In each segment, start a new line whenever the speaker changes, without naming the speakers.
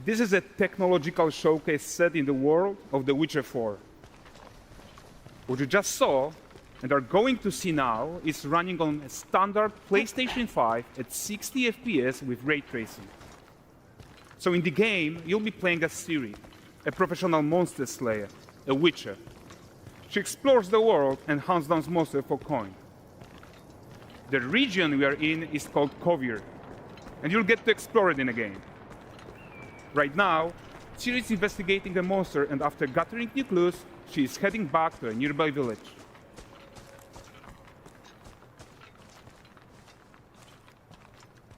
This is a technological showcase set in the world of The Witcher 4. What you just saw and are going to see now is running on a standard PlayStation 5 at 60 FPS with ray tracing. So in the game, you'll be playing as Ciri, a professional monster slayer, a witcher. She explores the world and hunts down monsters for coin. The region we are in is called Kovir, and you'll get to explore it in a game. Right now, Ciri is investigating a monster, and after gathering new clues, she is heading back to a nearby village.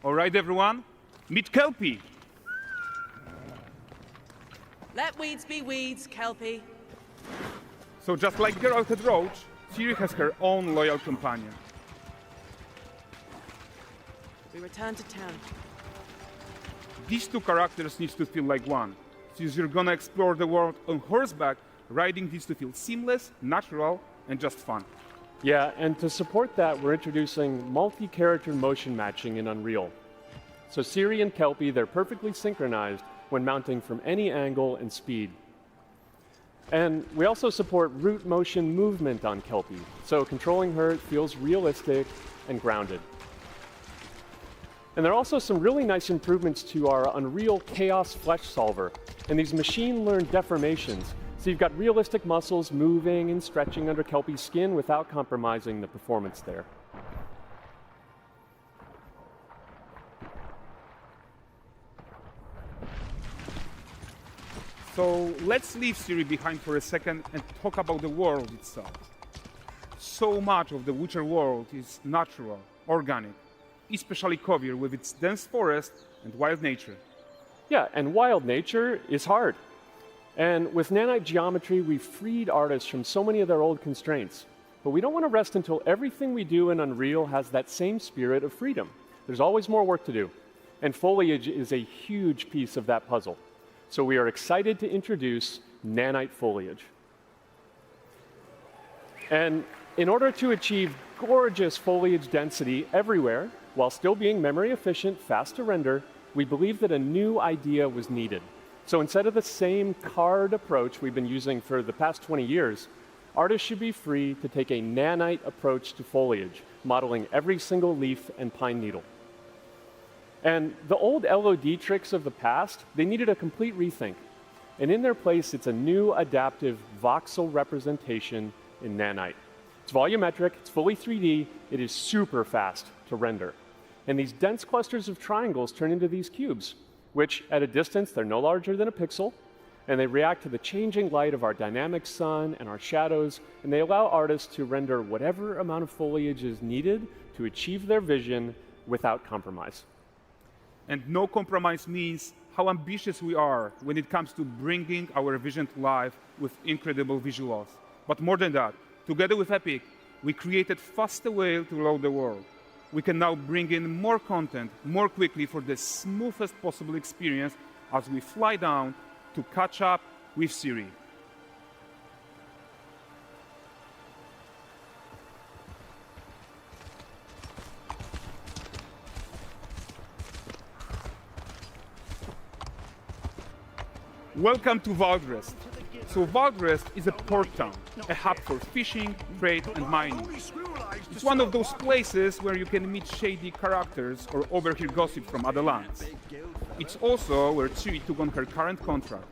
All right, everyone, meet Kelpie.
Let weeds be weeds, Kelpie.
So just like Geralt had Roach, Ciri has her own loyal companion.
We return to town.
These two characters need to feel like one. Since you're gonna explore the world on horseback, riding needs to feel seamless, natural, and just fun.
Yeah, and to support that, we're introducing multi-character motion matching in Unreal. So Ciri and Kelpie, they're perfectly synchronized when mounting from any angle and speed. And we also support root motion movement on Kelpie, so controlling her feels realistic and grounded. And there are also some really nice improvements to our Unreal Chaos Flesh Solver and these machine-learned deformations. So you've got realistic muscles moving and stretching under Kelpie's skin without compromising the performance there.
So let's leave Ciri behind for a second and talk about the world itself. So much of the Witcher world is natural, organic, especially Kovir with its dense forest and wild nature.
Yeah, and wild nature is hard. And with nanite geometry, we've freed artists from so many of their old constraints. But we don't want to rest until everything we do in Unreal has that same spirit of freedom. There's always more work to do. And Foliage is a huge piece of that puzzle. So we are excited to introduce nanite foliage. And in order to achieve gorgeous foliage density everywhere, while still being memory efficient, fast to render, we believe that a new idea was needed. So instead of the same card approach we've been using for the past 20 years, artists should be free to take a nanite approach to foliage, modeling every single leaf and pine needle. And the old LOD tricks of the past, they needed a complete rethink. And in their place, it's a new adaptive voxel representation in nanite. It's volumetric, it's fully 3D, it is super fast to render. And these dense clusters of triangles turn into these cubes, which at a distance, they're no larger than a pixel, and they react to the changing light of our dynamic sun and our shadows, and they allow artists to render whatever amount of foliage is needed to achieve their vision without compromise.
And no compromise means how ambitious we are when it comes to bringing our vision to life with incredible visuals. But more than that, together with Epic, we created faster way to load the world. We can now bring in more content more quickly for the smoothest possible experience as we fly down to catch up with Ciri. Welcome to Valdrest. So Valdrest is a port town, a hub for fishing, trade, and mining. It's one of those places where you can meet shady characters or overhear gossip from other lands. It's also where Ciri took on her current contract.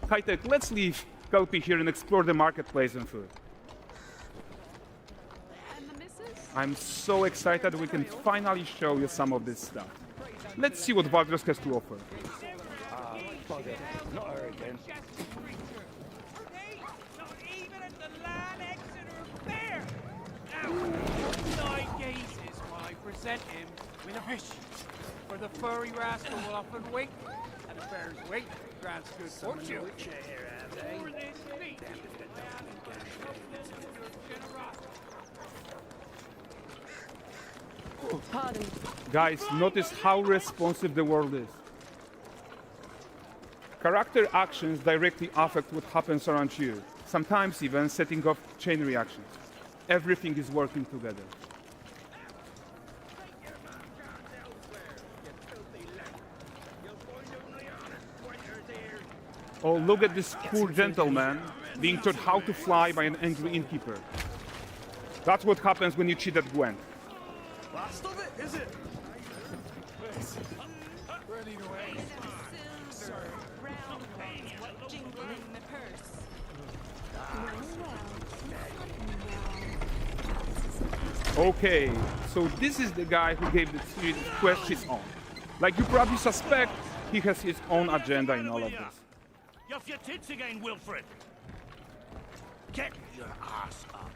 High-tech, let's leave Kelpie here and explore the marketplace and food. I'm so excited we can finally show you some of this stuff. Let's see what Valdrest has to offer.
Not her again.
Not even at the land Exeter Fair! Now, 9 gazes while I present him with a fish. For the furry rascal will often wink, and the fair's weight grants good fortune. For this feat,
Pardon.
Guys, notice how responsive the world is. Character actions directly affect what happens around you, sometimes even setting off chain reactions. Everything is working together. Oh, look at this poor gentleman being taught how to fly by an angry innkeeper. That's what happens when you cheat at Gwent.
Last of it, is it?
Okay, so this is the guy who gave the quest his own. Like you probably suspect, he has his own agenda in all of this.
You off your tits again, Wilfred. Get your ass up.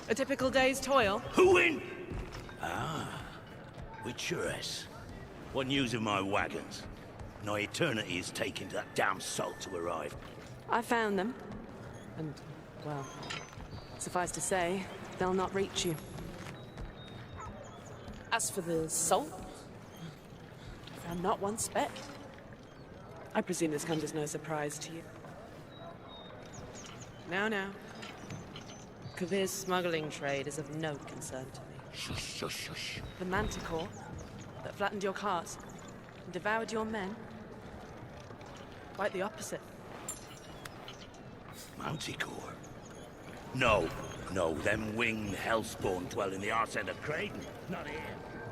A typical day's toil.
Who in? With Churres. What news of my wagons? No eternity is taking that damn salt to arrive.
I found them. And, well, suffice to say, they'll not reach you. As for the salt, I found not one speck. I presume this comes as no surprise to you. Now. Kavir's smuggling trade is of no concern to me.
Shush, shush, shush.
The manticore that flattened your cart and devoured your men, quite the opposite.
Manticore? No, them winged hellspawn dwell in the arse end of Creighton, not here.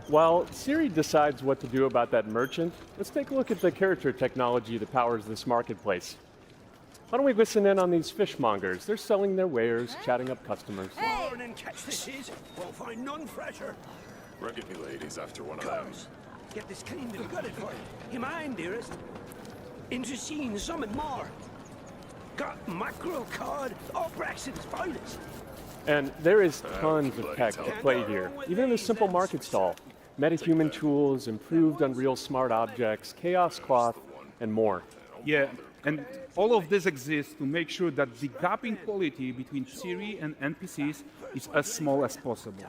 While Siri decides what to do about that merchant, let's take a look at the character technology that powers this marketplace. Why don't we listen in on these fishmongers? They're selling their wares, chatting up customers.
Morning, catch this is. Won't find none fresher.
Reckon your lady's after one of them.
Comes. Get this cleaned and gutted for you. You mind, dearest? Into seeing some and more. Got mackerel cod, all Braxton's finest.
And there is tons of tech at play here, even in this simple market stall. Metahuman tools, improved Unreal smart objects, chaos cloth, and more.
Yeah, and all of this exists to make sure that the gap in quality between Siri and NPCs is as small as possible.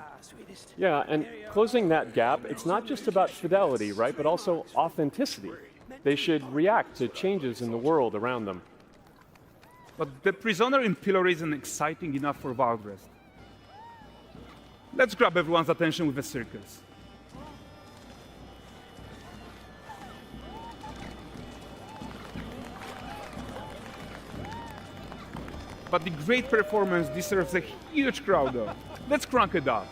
Yeah, and closing that gap, it's not just about fidelity, right, but also authenticity. They should react to changes in the world around them.
But the prisoner in pillory isn't exciting enough for Valdrest. Let's grab everyone's attention with a circus. But the great performance deserves a huge crowd though. Let's crank it up.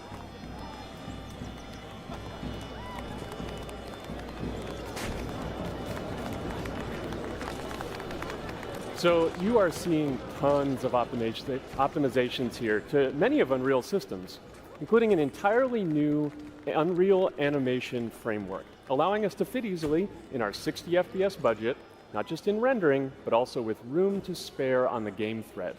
So you are seeing tons of optimizations here to many of Unreal systems, including an entirely new Unreal animation framework, allowing us to fit easily in our 60 FPS budget, not just in rendering, but also with room to spare on the game thread.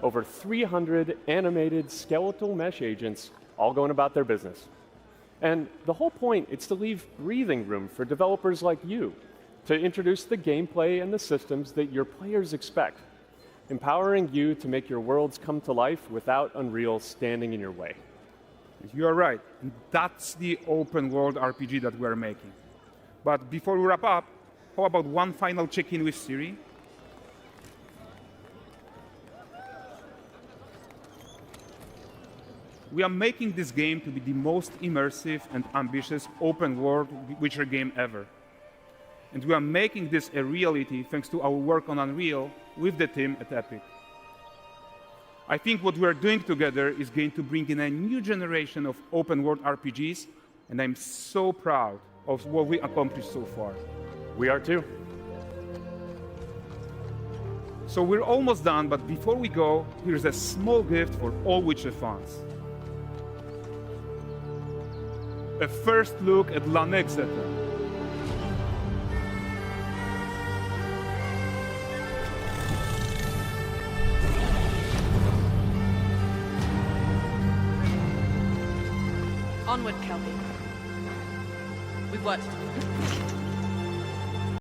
Over 300 animated skeletal mesh agents all going about their business. And the whole point is to leave breathing room for developers like you to introduce the gameplay and the systems that your players expect, empowering you to make your worlds come to life without Unreal standing in your way.
You are right, and that's the open world RPG that we're making. But before we wrap up, how about one final check-in with Siri? We are making this game to be the most immersive and ambitious open world Witcher game ever. And we are making this a reality thanks to our work on Unreal with the team at Epic. I think what we are doing together is going to bring in a new generation of open world RPGs, and I'm so proud of what we accomplished so far.
We are too.
So we're almost done, but before we go, here's a small gift for all Witcher fans. A first look at Lanexeter.
Onward, Kelpie. We've worked to do.